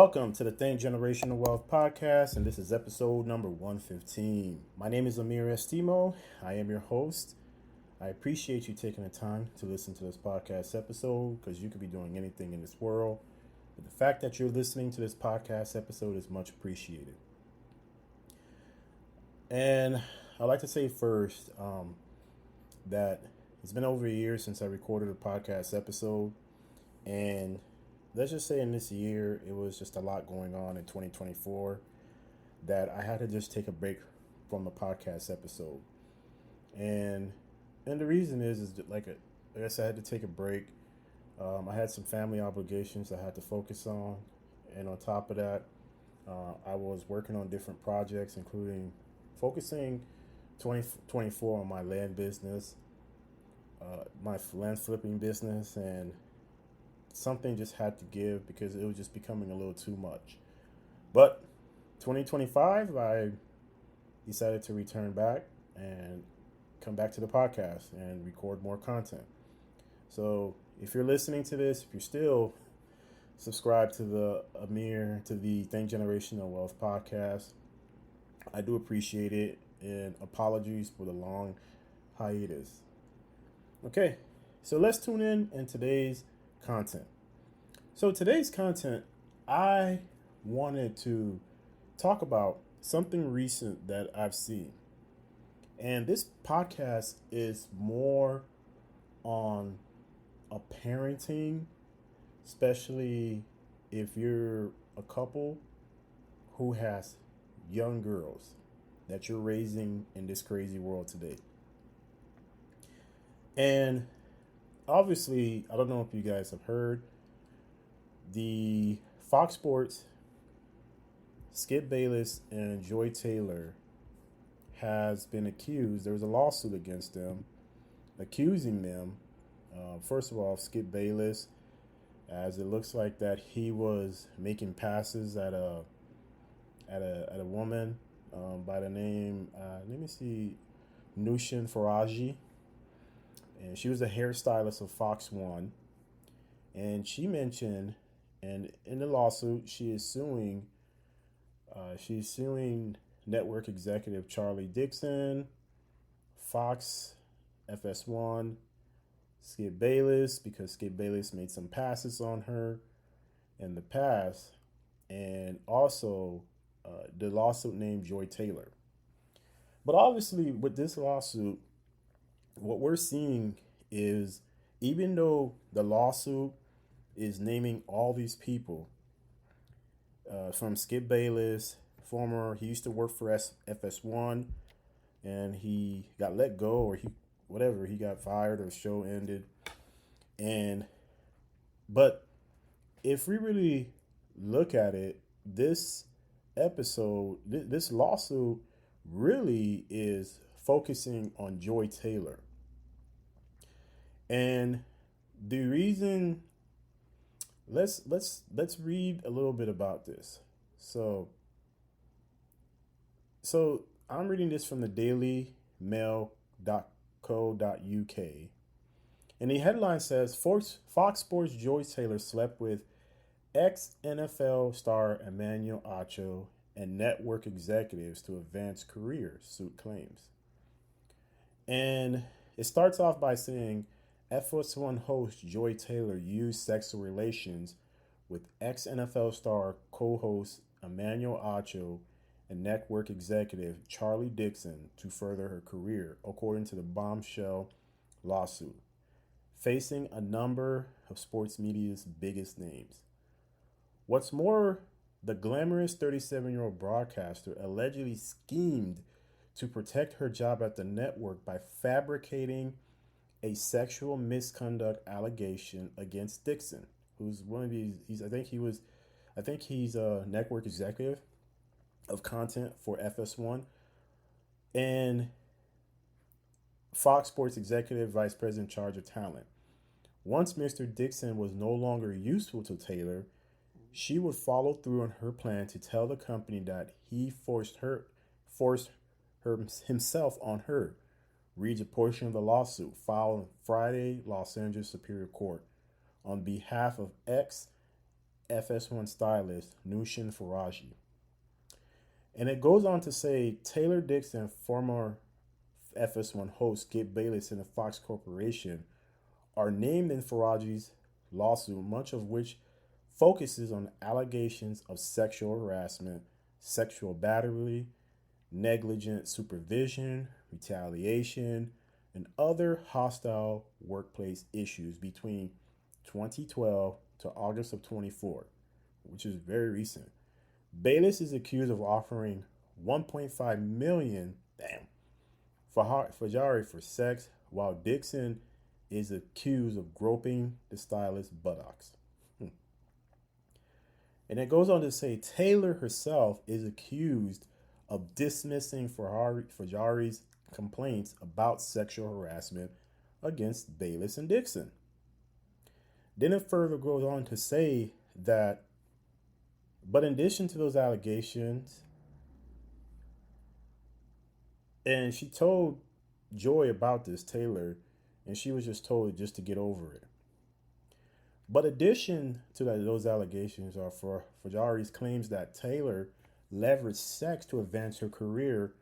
Welcome to the Think Generational Wealth Podcast, and this is episode number 115. My name is Amir Estimo. I am your host. I appreciate you taking the time to listen to this podcast episode because you could be doing anything in this world. But the fact that you're listening to this podcast episode is much appreciated. And I'd like to say first that it's been over a year since I recorded a podcast episode, and let's just say in this year, it was just a lot going on in 2024 that I had to just take a break from the podcast episode. And the reason is that, like I said, I had to take a break. I had some family obligations I had to focus on. And on top of that, I was working on different projects, including focusing 2024 on my land business, my land flipping business, and something just had to give because it was just becoming a little too much. But 2025, I decided to return back and come back to the podcast and record more content. So if you're listening to this, if you're still subscribed to the Think Generational Wealth podcast, I do appreciate it, and apologies for the long hiatus. Okay, so let's tune in today's content. So today's content, I wanted to talk about something recent that I've seen. And this podcast is more on a parenting, especially if you're a couple who has young girls that you're raising in this crazy world today. And obviously, I don't know if you guys have heard, the Fox Sports, Skip Bayless and Joy Taylor has been accused. There was a lawsuit against them, accusing them, first of all, Skip Bayless, as it looks like that he was making passes at a woman by the name, Nushin Faraji. And she was a hairstylist of Fox 1. And she mentioned, and in the lawsuit, she's suing network executive Charlie Dixon, Fox, FS1, Skip Bayless, because Skip Bayless made some passes on her in the past, and also the lawsuit named Joy Taylor. But obviously, with this lawsuit, what we're seeing is, even though the lawsuit is naming all these people, from Skip Bayless, he used to work for FS1, and he got let go, or he got fired, or the show ended. But if we really look at it, this lawsuit really is focusing on Joy Taylor. And the reason, let's read a little bit about this. So I'm reading this from the dailymail.co.uk. And the headline says, Fox Sports Joy Taylor slept with ex-NFL star Emmanuel Acho and network executives to advance career, suit claims. And it starts off by saying, FS1 host Joy Taylor used sexual relations with ex-NFL star co-host Emmanuel Acho and network executive Charlie Dixon to further her career, according to the bombshell lawsuit, facing a number of sports media's biggest names. What's more, the glamorous 37-year-old broadcaster allegedly schemed to protect her job at the network by fabricating a sexual misconduct allegation against Dixon, who's one of these. I think he's a network executive of content for FS1 and Fox Sports executive vice president in charge of talent. Once Mr. Dixon was no longer useful to Taylor, she would follow through on her plan to tell the company that he forced himself on her, reads a portion of the lawsuit filed on Friday, Los Angeles Superior Court, on behalf of FS1 stylist Nushin Faraji. And it goes on to say Taylor Dixon, former FS1 host Skip Bayless, and the Fox Corporation are named in Faraji's lawsuit, much of which focuses on allegations of sexual harassment, sexual battery, negligent supervision, retaliation, and other hostile workplace issues between 2012 to August of 24, which is very recent. Bayless is accused of offering 1.5 million, damn, for Fajari for sex, while Dixon is accused of groping the stylist's buttocks. And it goes on to say Taylor herself is accused of dismissing Fajari's complaints about sexual harassment against Bayless and Dixon. Then it further goes on to say that, but in addition to those allegations, and she told Joy about this, Taylor, and she was just told just to get over it. But addition to those allegations are for Fajari's claims that Taylor leveraged sex to advance her career,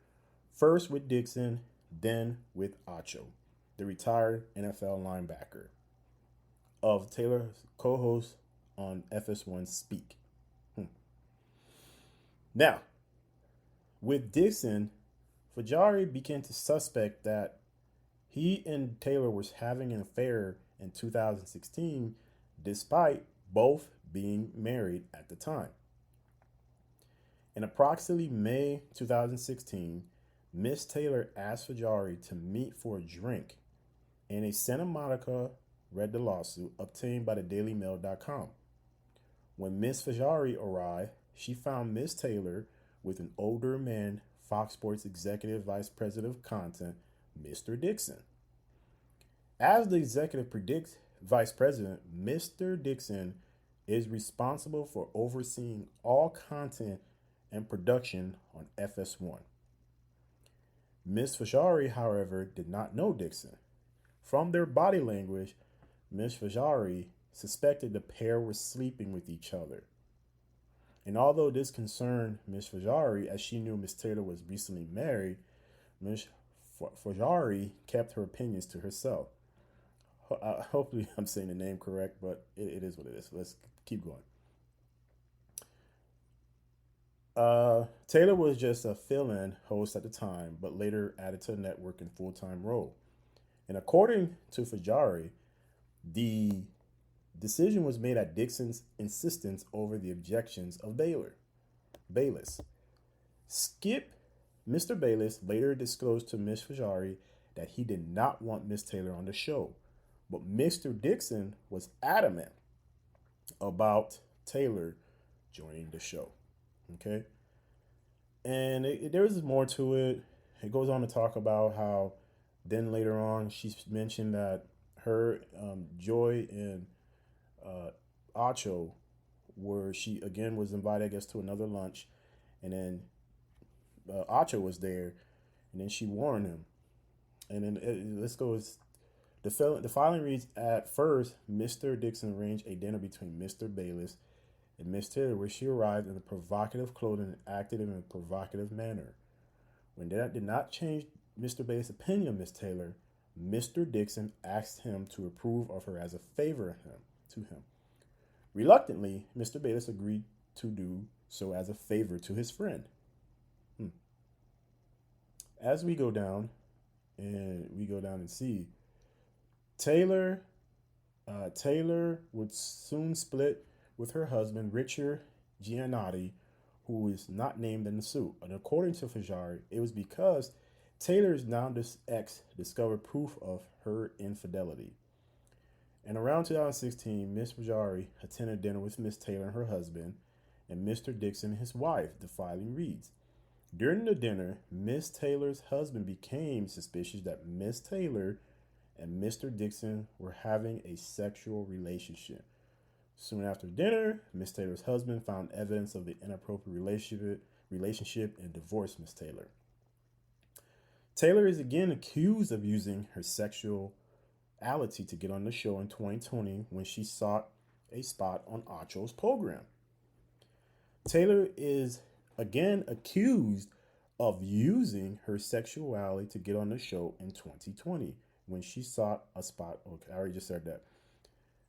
first with Dixon, then with Acho, the retired NFL linebacker, of Taylor's co-host on FS1 Speak. Now, with Dixon, Fajari began to suspect that he and Taylor was having an affair in 2016, despite both being married at the time. In approximately May 2016, Miss Taylor asked Fajari to meet for a drink, and a Santa Monica read the lawsuit obtained by the DailyMail.com. When Miss Fajari arrived, she found Miss Taylor with an older man, Fox Sports Executive Vice President of Content, Mr. Dixon. As the Executive Vice President, Mr. Dixon is responsible for overseeing all content and production on FS1. Miss Fajari, however, did not know Dixon. From their body language, Miss Fajari suspected the pair were sleeping with each other. And although this concerned Miss Fajari, as she knew Miss Taylor was recently married, Miss Fajari kept her opinions to herself. Hopefully I'm saying the name correct, but it is what it is. Let's keep going. Taylor was just a fill-in host at the time, but later added to the network in full-time role. And according to Fajari, the decision was made at Dixon's insistence over the objections of Bayless. Mr. Bayless later disclosed to Miss Fajari that he did not want Miss Taylor on the show, but Mr. Dixon was adamant about Taylor joining the show. Okay? And there was more to it. It goes on to talk about how then later on she mentioned that her, Joy, and Acho, where she again was invited, I guess, to another lunch, and then Acho was there, and then she warned him. And then let's go. The filing reads: at first, Mr. Dixon arranged a dinner between Mr. Bayless and Miss Taylor, where she arrived in provocative clothing and acted in a provocative manner. When that did not change Mr. Bayless' opinion of Miss Taylor, Mr. Dixon asked him to approve of her as a favor to him. Reluctantly, Mr. Bayless agreed to do so as a favor to his friend. As we go down and see, Taylor would soon split with her husband, Richard Giannotti, who is not named in the suit. And according to Fajari, it was because Taylor's ex discovered proof of her infidelity. And around 2016, Miss Fajari attended dinner with Miss Taylor and her husband, and Mr. Dixon and his wife, the filing reads. During the dinner, Miss Taylor's husband became suspicious that Miss Taylor and Mr. Dixon were having a sexual relationship. Soon after dinner, Miss Taylor's husband found evidence of the inappropriate relationship and divorced Miss Taylor. Taylor is again accused of using her sexuality to get on the show in 2020 when she sought a spot on Acho's program. Taylor is again accused of using her sexuality to get on the show in 2020 when she sought a spot. Okay, I already just said that.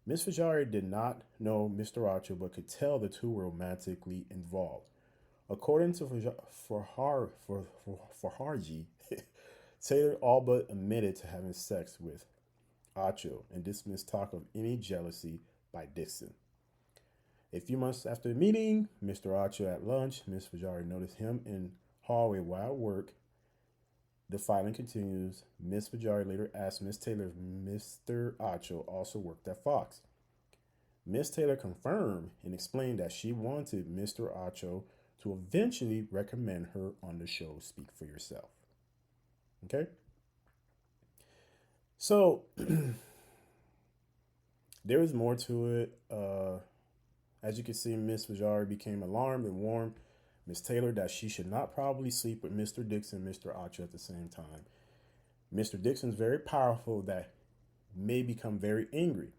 Miss Fajari did not know Mr. Acho but could tell the two were romantically involved. According to Farhaji, Taylor all but admitted to having sex with Acho and dismissed talk of any jealousy by Dixon. A few months after the meeting, Mr. Acho at lunch, Miss Fajari noticed him in hallway while at work. The filing continues. Miss Fajari later asked Miss Taylor if Mr. Acho also worked at Fox. Miss Taylor confirmed and explained that she wanted Mr. Acho to eventually recommend her on the show Speak for Yourself. Okay? So, there is more to it. As you can see, Miss Fajari became alarmed and warned Miss Taylor that she should not probably sleep with Mr. Dixon and Mr. Acho at the same time. Mr. Dixon's very powerful that may become very angry.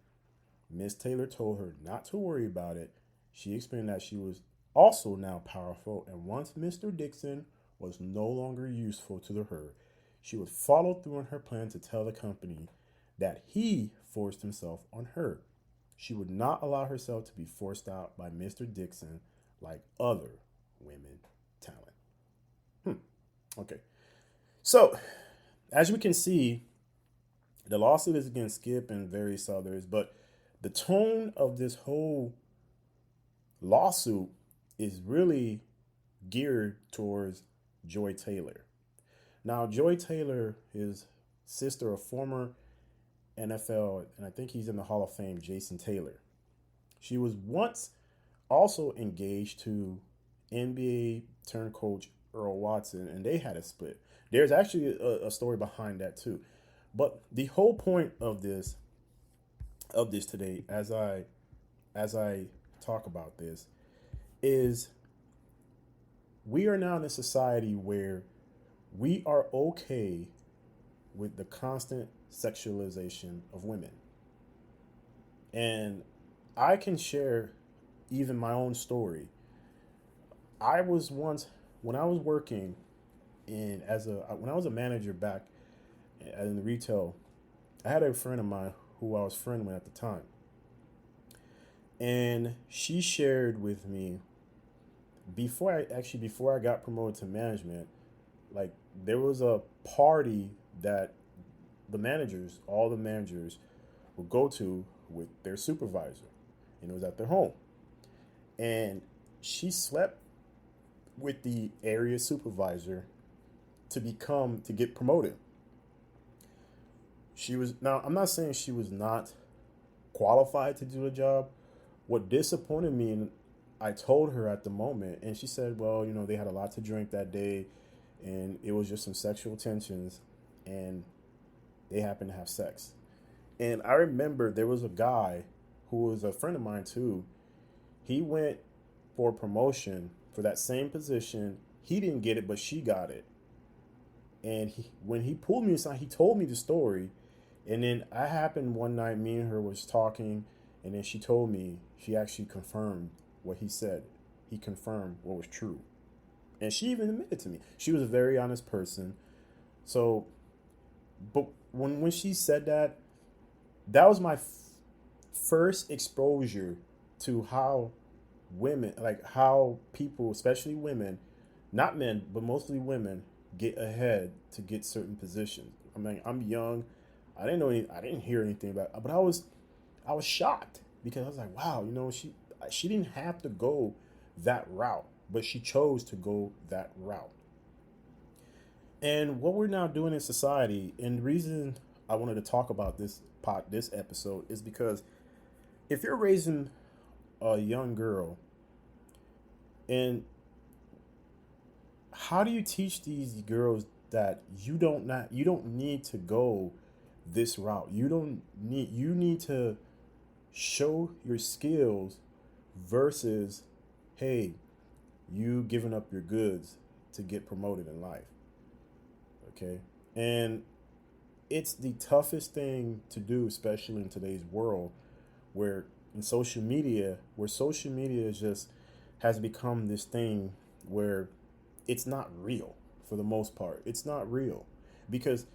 Miss Taylor told her not to worry about it. She explained that she was also now powerful, and once Mr. Dixon was no longer useful to her, she would follow through on her plan to tell the company that he forced himself on her. She would not allow herself to be forced out by Mr. Dixon like other women talent. Okay. So, as we can see, the lawsuit is against Skip and various others, but the tone of this whole lawsuit is really geared towards Joy Taylor. Now, Joy Taylor is sister of former NFL, and I think he's in the Hall of Fame, Jason Taylor. She was once also engaged to NBA turn coach Earl Watson, and they had a split. There's actually a story behind that too. But the whole point of this today, as I talk about this, is we are now in a society where we are okay with the constant sexualization of women. And I can share even my own story. I was once, when I was working when I was a manager back in retail, I had a friend of mine who I was friend with at the time. And she shared with me before I got promoted to management, like there was a party that all the managers would go to with their supervisor, and it was at their home. And she slept with the area supervisor to get promoted. Now I'm not saying she was not qualified to do the job. What disappointed me, and I told her at the moment, and she said, well, they had a lot to drink that day, and it was just some sexual tensions, and they happened to have sex. And I remember there was a guy who was a friend of mine too. He went for a promotion for that same position. He didn't get it, but she got it. And when he pulled me aside, he told me the story. And then I happened one night, me and her was talking, and then she told me, she actually confirmed what he said. He confirmed what was true. And she even admitted to me. She was a very honest person. So, but when she said that, that was my first exposure to how women, like how people, especially women, not men, but mostly women, get ahead to get certain positions. I mean, I'm young. I didn't hear anything about it, but I was shocked because I was like, wow, she didn't have to go that route, but she chose to go that route. And what we're now doing in society, and the reason I wanted to talk about this episode is because if you're raising a young girl, and how do you teach these girls that you don't need to go this route? You need to show your skills versus, hey, you giving up your goods to get promoted in life. Okay? And it's the toughest thing to do, especially in today's world where, in social media, where social media just has become this thing where it's not real for the most part. It's not real because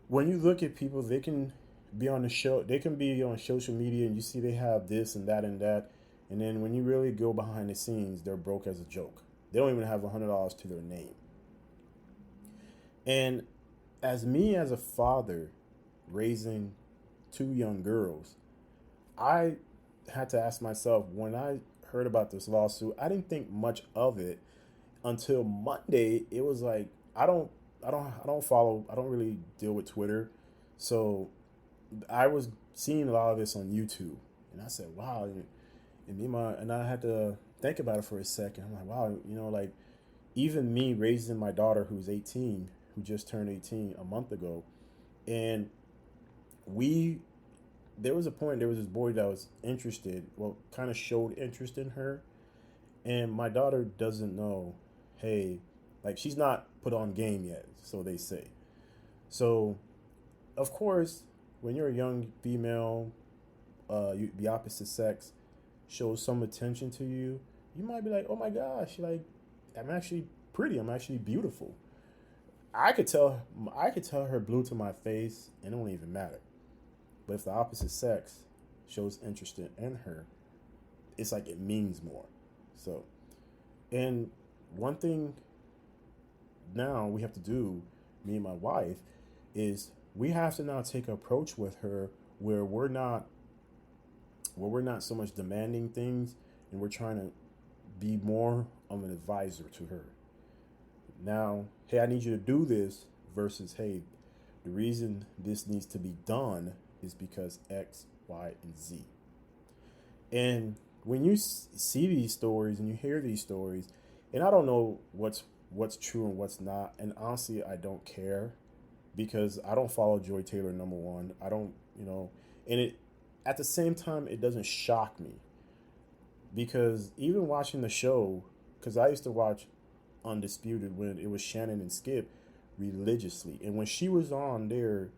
when you look at people, they can be on the show, they can be on social media, and you see they have this and that, and then when you really go behind the scenes, they're broke as a joke. They don't even have $100 to their name. And as me as a father raising two young girls, I had to ask myself when I heard about this lawsuit, I didn't think much of it until Monday. It was like I don't follow, I don't really deal with Twitter. So I was seeing a lot of this on YouTube, and I said, "Wow!" And I had to think about it for a second. I'm like, "Wow!" Like even me raising my daughter who's 18, who just turned 18 a month ago, and we there was a point, there was this boy that was interested, well, kind of showed interest in her, and my daughter doesn't know, hey, like she's not put on game yet, so they say. So of course, when you're a young female, the opposite sex shows some attention to you, you might be like, oh my gosh, like I'm actually pretty, I'm actually beautiful. I could tell her blue to my face, and it won't even matter. But if the opposite sex shows interest in her, it's like it means more. So, and one thing now we have to do, me and my wife, is we have to now take an approach with her where we're not so much demanding things, and we're trying to be more of an advisor to her. Now, hey, I need you to do this versus, hey, the reason this needs to be done is because X, Y, and Z. And when you see these stories and you hear these stories, and I don't know what's true and what's not, and honestly, I don't care because I don't follow Joy Taylor, number one. I don't, and it at the same time it doesn't shock me because even watching the show, because I used to watch Undisputed when it was Shannon and Skip religiously, and when she was on there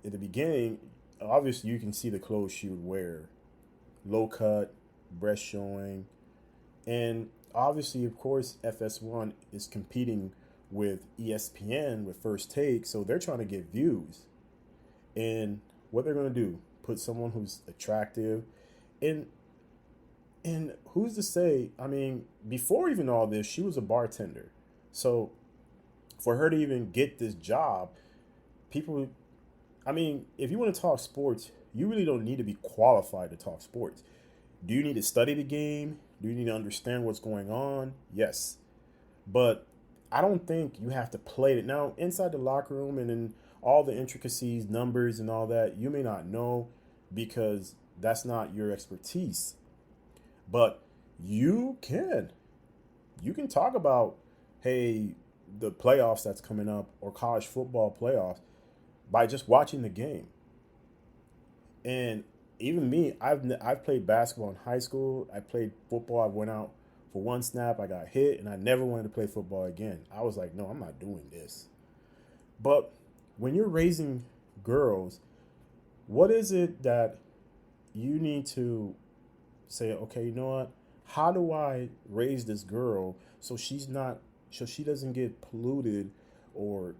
at the beginning, obviously you can see the clothes she would wear, low cut, breast showing, and obviously, of course, FS1 is competing with ESPN with First Take, so they're trying to get views. And what they're going to do, put someone who's attractive, and and who's to say? I mean, before even all this, she was a bartender. So for her to even get this job, people, I mean, if you want to talk sports, you really don't need to be qualified to talk sports. Do you need to study the game? Do you need to understand what's going on? Yes. But I don't think you have to play it. Now, inside the locker room and in all the intricacies, numbers, and all that, you may not know because that's not your expertise. But you can. You can talk about, hey, the playoffs that's coming up or college football playoffs by just watching the game. And even me, I've played basketball in high school. I played football. I went out for one snap. I got hit, and I never wanted to play football again. I was like, no, I'm not doing this. But when you're raising girls, what is it that you need to say? Okay, you know what? How do I raise this girl so she doesn't get polluted or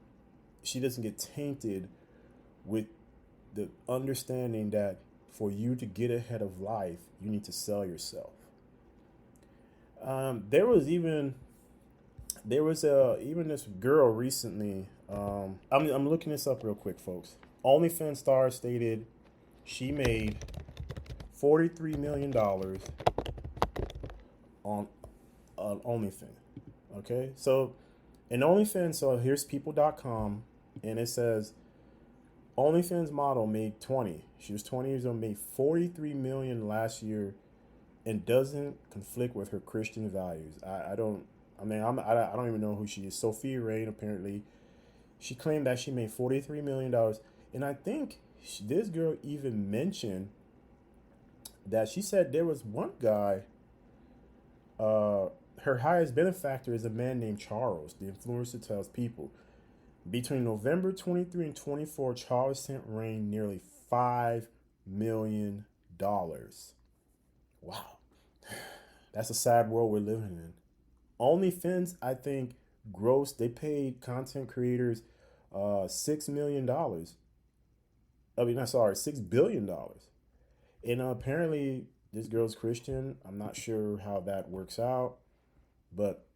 she doesn't get tainted with the understanding that for you to get ahead of life, you need to sell yourself. There was even this girl recently. I'm looking this up real quick, folks. OnlyFans star stated she made $43 million on OnlyFans. Okay, so in OnlyFans, so here's people.com, and it says OnlyFans model made 20. She was 20 years old, made 43 million last year, and doesn't conflict with her Christian values. I don't. I mean, I don't even know who she is. Sophia Rain, apparently, she claimed that she made $43 million, and I think this girl even mentioned that she said there was one guy. Her highest benefactor is a man named Charles. The influencer tells people between November 23 and 24, Charles sent Rain nearly $5 million. Wow. That's a sad world we're living in. OnlyFans, I think, gross, they paid content creators $6 million. I mean, I'm sorry, $6 billion. And apparently, this girl's Christian. I'm not sure how that works out, but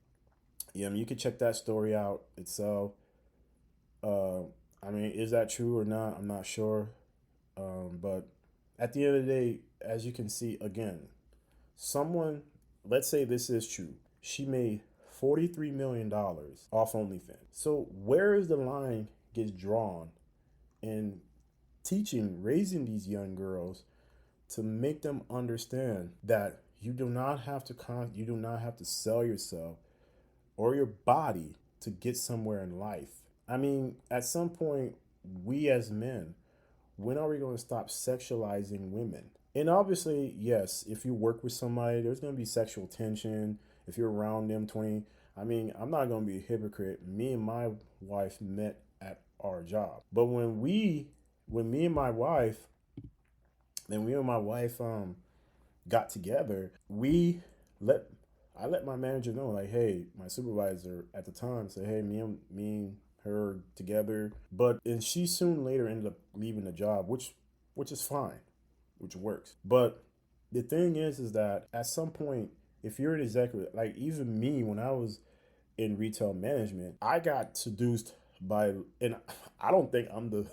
yeah, I mean, you can check that story out itself. Uh, I mean, is that true or not? I'm not sure. But at the end of the day, as you can see, again, someone, let's say this is true, she made $43 million off OnlyFans. So where is the line gets drawn in teaching, raising these young girls to make them understand that you do not have to you do not have to sell yourself or your body to get somewhere in life. I mean, at some point, we as men, when are we going to stop sexualizing women? And obviously, yes, if you work with somebody, there's going to be sexual tension. If you're around them 20, I mean, I'm not going to be a hypocrite. Me and my wife met at our job. But when me and my wife, then me and my wife got together, let I let my manager know, like, hey, my supervisor at the time said, hey, me and her together. But and she soon later ended up leaving the job, which is fine, which works. But the thing is that at some point, if you're an executive, like even me when I was in retail management, I got seduced by, and I don't think I'm the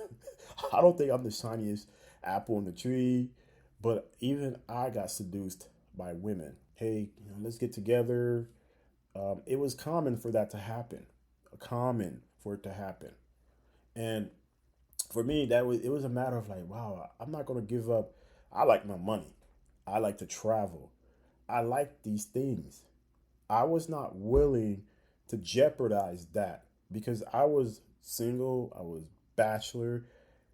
I don't think I'm the shiniest apple in the tree, but even I got seduced by women. Hey, let's get together. It was common for that to happen, common for it to happen, and for me, it was a matter of like, wow, I'm not gonna give up. I like my money. I like to travel. I like these things. I was not willing to jeopardize that because I was single, I was bachelor,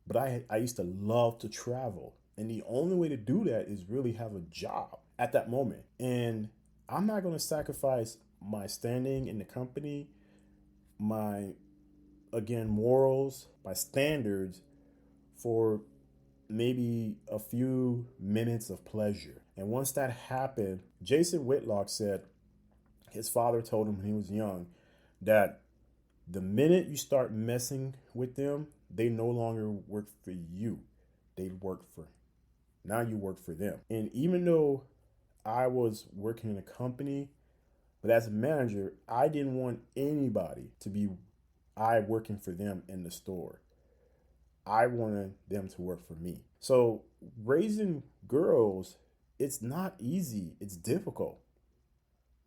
but I used to love to travel. And the only way to do that is really have a job at that moment. And I'm not going to sacrifice my standing in the company, my, again, morals, my standards for maybe a few minutes of pleasure. And once that happened, Jason Whitlock said his father told him when he was young that the minute you start messing with them, they no longer work for you. They work for, now you work for them. And even though I was working in a company, but as a manager, I didn't want anybody to be I working for them in the store. I wanted them to work for me. So raising girls, it's not easy. It's difficult.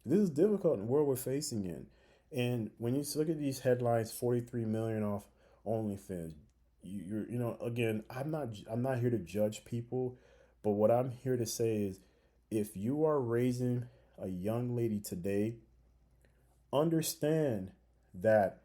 This is difficult in the world we're facing in. And when you look at these headlines, 43 million off OnlyFans, you know, again, I'm not here to judge people, but what I'm here to say is if you are raising a young lady today, understand that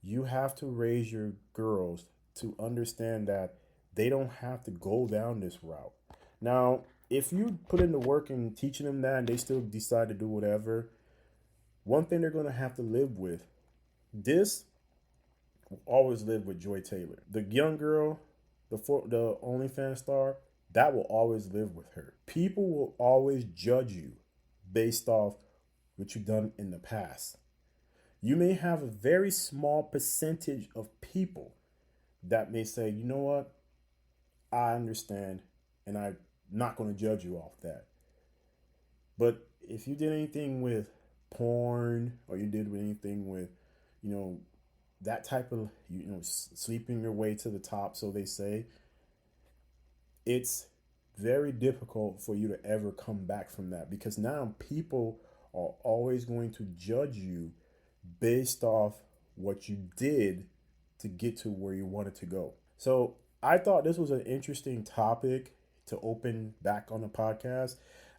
you have to raise your girls to understand that they don't have to go down this route. Now, if you put in the work and teaching them that and they still decide to do whatever, one thing they're going to have to live with, this will always live with Joy Taylor. The young girl, the OnlyFans star, that will always live with her. People will always judge you based off what you've done in the past. You may have a very small percentage of people that may say, you know what, I understand, and I'm not going to judge you off that. But if you did anything with porn or you did anything with, you know, that type of, sleeping your way to the top, so they say, it's very difficult for you to ever come back from that because now people are always going to judge you based off what you did to get to where you wanted to go. So I thought this was an interesting topic to open back on the podcast.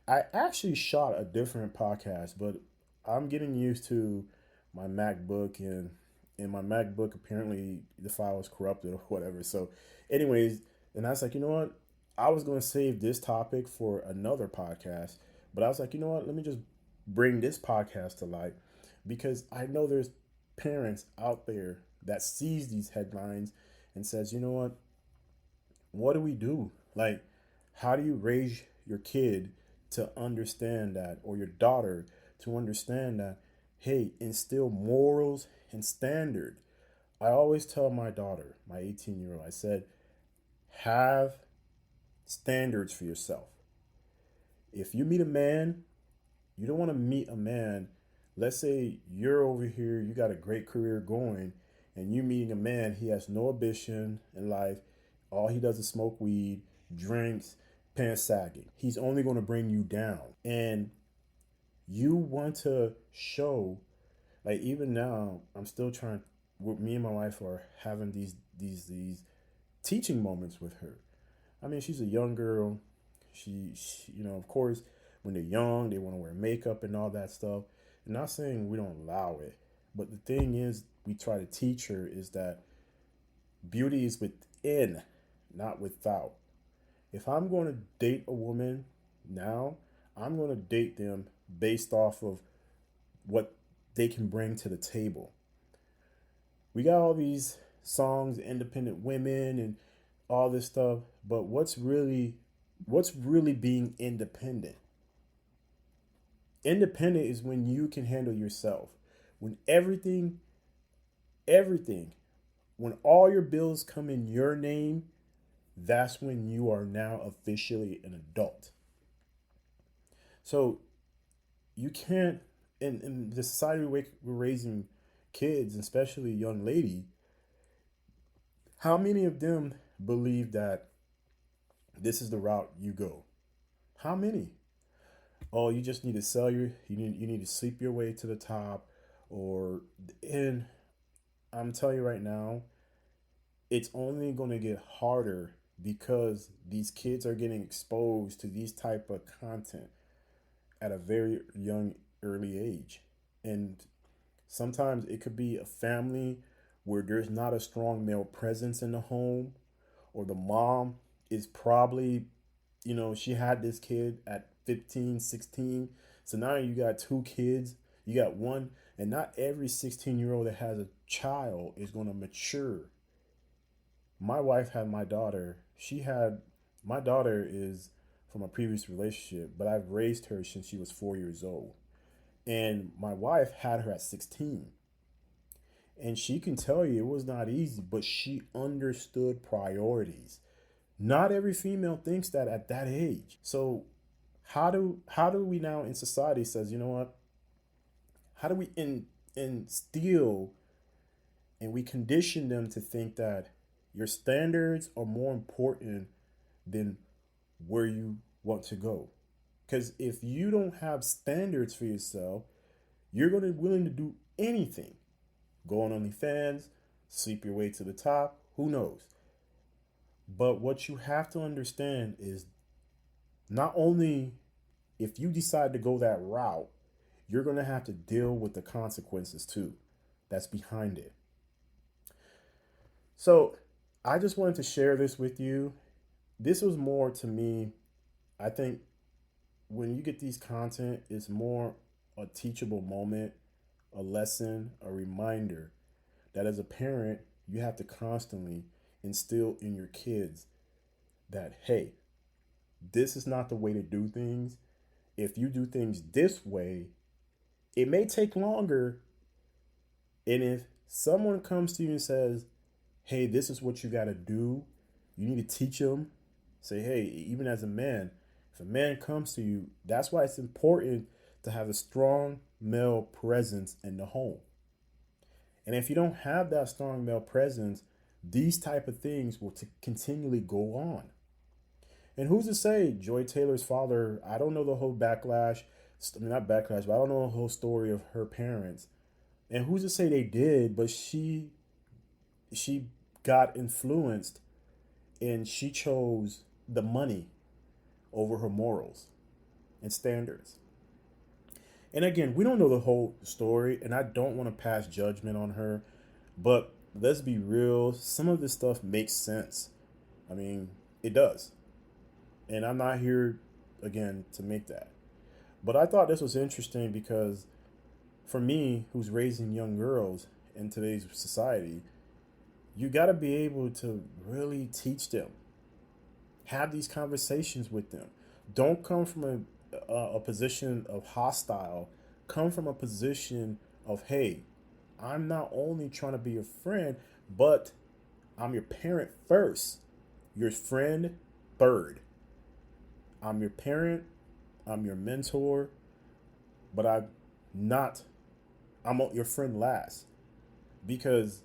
I actually shot a different podcast, but I'm getting used to my MacBook, and in my MacBook apparently the file is corrupted or whatever. So anyways, and I was like, you know what? I was going to save this topic for another podcast, but I was like, you know what? Let me just bring this podcast to light because I know there's parents out there that sees these headlines and says, you know what do we do? Like, How do you raise your kid to understand that, or your daughter to understand that, hey, instill morals and standard? I always tell my daughter, my 18-year-old, I said, have standards for yourself. If you meet a man, you don't want to meet a man. Let's say you're over here, you got a great career going, and you meeting a man, he has no ambition in life. All he does is smoke weed, drinks, pants sagging. He's only going to bring you down. And you want to show, like even now, I'm still trying. Me and my wife are having these teaching moments with her. I mean, she's a young girl. She of course, when they're young, they want to wear makeup and all that stuff. I'm not saying we don't allow it, but the thing is, we try to teach her is that beauty is within, not without. If I'm going to date a woman now, I'm going to date them based off of what they can bring to the table. We got all these songs, independent women, and all this stuff, but what's really being independent? Independent is when you can handle yourself. When everything, when all your bills come in your name, that's when you are now officially an adult. So you can't, in the society we're raising kids, especially young lady, how many of them believe that this is the route you go? How many? Oh, you just need to you need to sleep your way to the top, or and I'm telling you right now, it's only going to get harder because these kids are getting exposed to these type of content at a very young early age. And sometimes it could be a family where there's not a strong male presence in the home, or the mom is probably, she had this kid at 15, 16. So now you got two kids, you got one, and not every 16-year-old that has a child is going to mature. My wife had my daughter. My daughter is from a previous relationship, but I've raised her since she was 4 years old. And my wife had her at 16. And she can tell you it was not easy, but she understood priorities. Not every female thinks that at that age. So how do we now in society says, you know what? How do we instill and we condition them to think that your standards are more important than where you want to go? Because if you don't have standards for yourself, you're going to be willing to do anything. Go on OnlyFans, sleep your way to the top, who knows? But what you have to understand is not only if you decide to go that route, you're going to have to deal with the consequences too that's behind it. So I just wanted to share this with you. This was more to me, I think when you get these content, it's more a teachable moment, a lesson, a reminder that as a parent, you have to constantly instill in your kids that, hey, this is not the way to do things. If you do things this way, it may take longer. And if someone comes to you and says, hey, this is what you got to do, you need to teach them. Say, hey, even as a man, if a man comes to you, that's why it's important to have a strong male presence in the home. And if you don't have that strong male presence, these type of things will continually go on. And who's to say Joy Taylor's father, I don't know the whole backlash, I mean, not backlash, but I don't know the whole story of her parents. And who's to say they did, but she got influenced and she chose the money over her morals and standards. And again, we don't know the whole story, and I don't want to pass judgment on her, but let's be real, some of this stuff makes sense. I mean, it does. And I'm not here, again, to make that. But I thought this was interesting because for me, who's raising young girls in today's society, you got to be able to really teach them. Have these conversations with them. Don't come from a position of hostile. Come from a position of, hey, I'm not only trying to be your friend, but I'm your parent first, your friend third. I'm your parent, I'm your mentor, but not, I'm your friend last. Because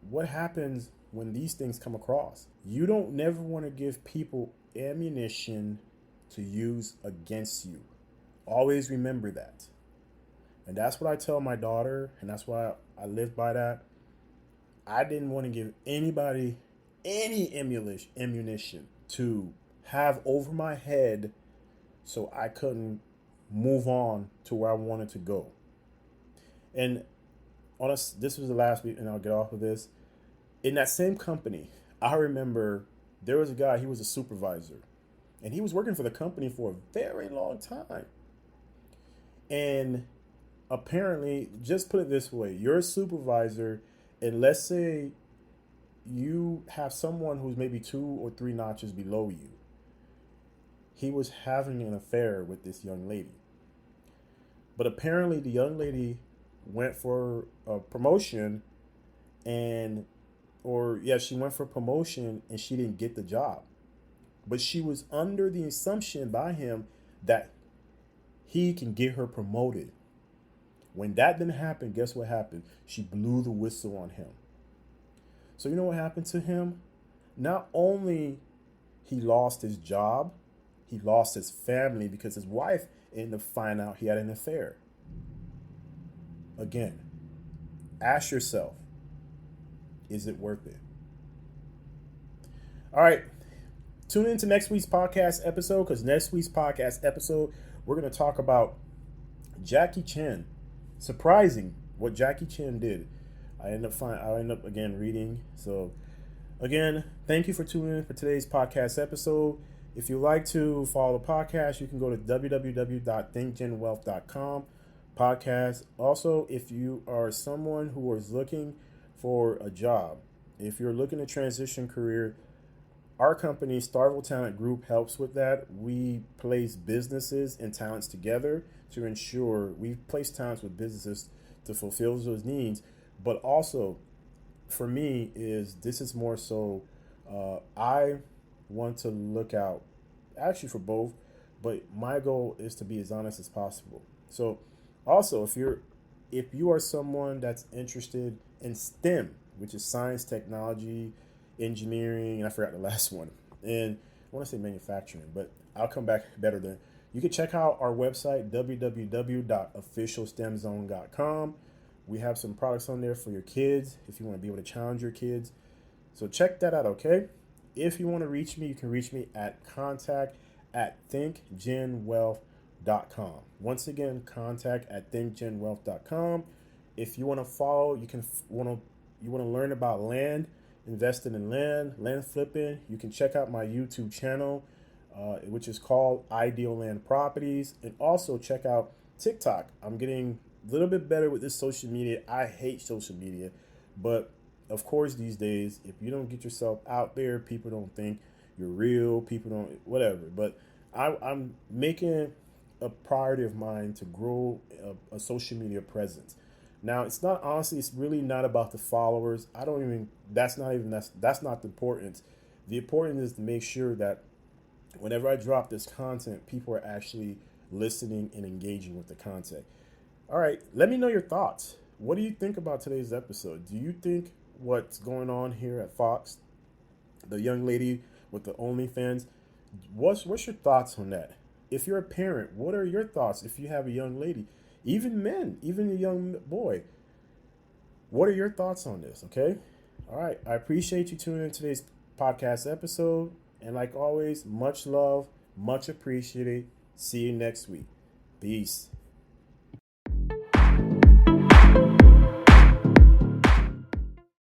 what happens when these things come across? You don't never want to give people ammunition to use against you. Always remember that. And that's what I tell my daughter, and that's why I live by that. I didn't want to give anybody any ammunition to have over my head so I couldn't move on to where I wanted to go. And this was the last week, and I'll get off of this. In that same company, I remember there was a guy, he was a supervisor, and he was working for the company for a very long time. And apparently, just put it this way, you're a supervisor, and let's say you have someone who's maybe 2 or 3 notches below you. He was having an affair with this young lady. But apparently, the young lady went for a promotion she went for promotion and she didn't get the job. But she was under the assumption by him that he can get her promoted. When that didn't happen, guess what happened? She blew the whistle on him. So you know what happened to him? Not only he lost his job, he lost his family because his wife ended up finding out he had an affair. Again, ask yourself, is it worth it? All right. Tune into next week's podcast episode, because next week's podcast episode, we're going to talk about Jackie Chan. Surprising what Jackie Chan did. I end up again reading. So again, thank you for tuning in for today's podcast episode. If you like to follow the podcast, you can go to www.thinkgenwealth.com podcast. Also, if you are someone who is looking for a job, if you're looking to transition career, our company, Starville Talent Group, helps with that. We place businesses and talents together to ensure we place talents with businesses to fulfill those needs. But also, for me, this is more so I want to look out actually for both, but my goal is to be as honest as possible. So also, if you are someone that's interested in STEM, which is science, technology, engineering, and I forgot the last one. And I want to say manufacturing, but I'll come back better then. You can check out our website, www.officialstemzone.com. We have some products on there for your kids if you want to be able to challenge your kids. So check that out, okay? If you want to reach me, you can reach me at contact@thinkgenwealth.com. Once again, contact@thinkgenwealth.com. If you want to follow, you want to learn about land, investing in land flipping, you can check out my YouTube channel, which is called Ideal Land Properties. And also check out TikTok. I'm getting a little bit better with this social media. I hate social media, but of course these days, if you don't get yourself out there, people don't think you're real, people don't, whatever. But I'm making a priority of mine to grow a social media presence. Now, it's really not about the followers. That's not the importance. The importance is to make sure that whenever I drop this content, people are actually listening and engaging with the content. All right, let me know your thoughts. What do you think about today's episode? Do you think what's going on here at Fox, the young lady with the OnlyFans, what's your thoughts on that? If you're a parent, what are your thoughts if you have a young lady? Even men, even a young boy. What are your thoughts on this, okay? All right, I appreciate you tuning in today's podcast episode. And like always, much love, much appreciated. See you next week. Peace.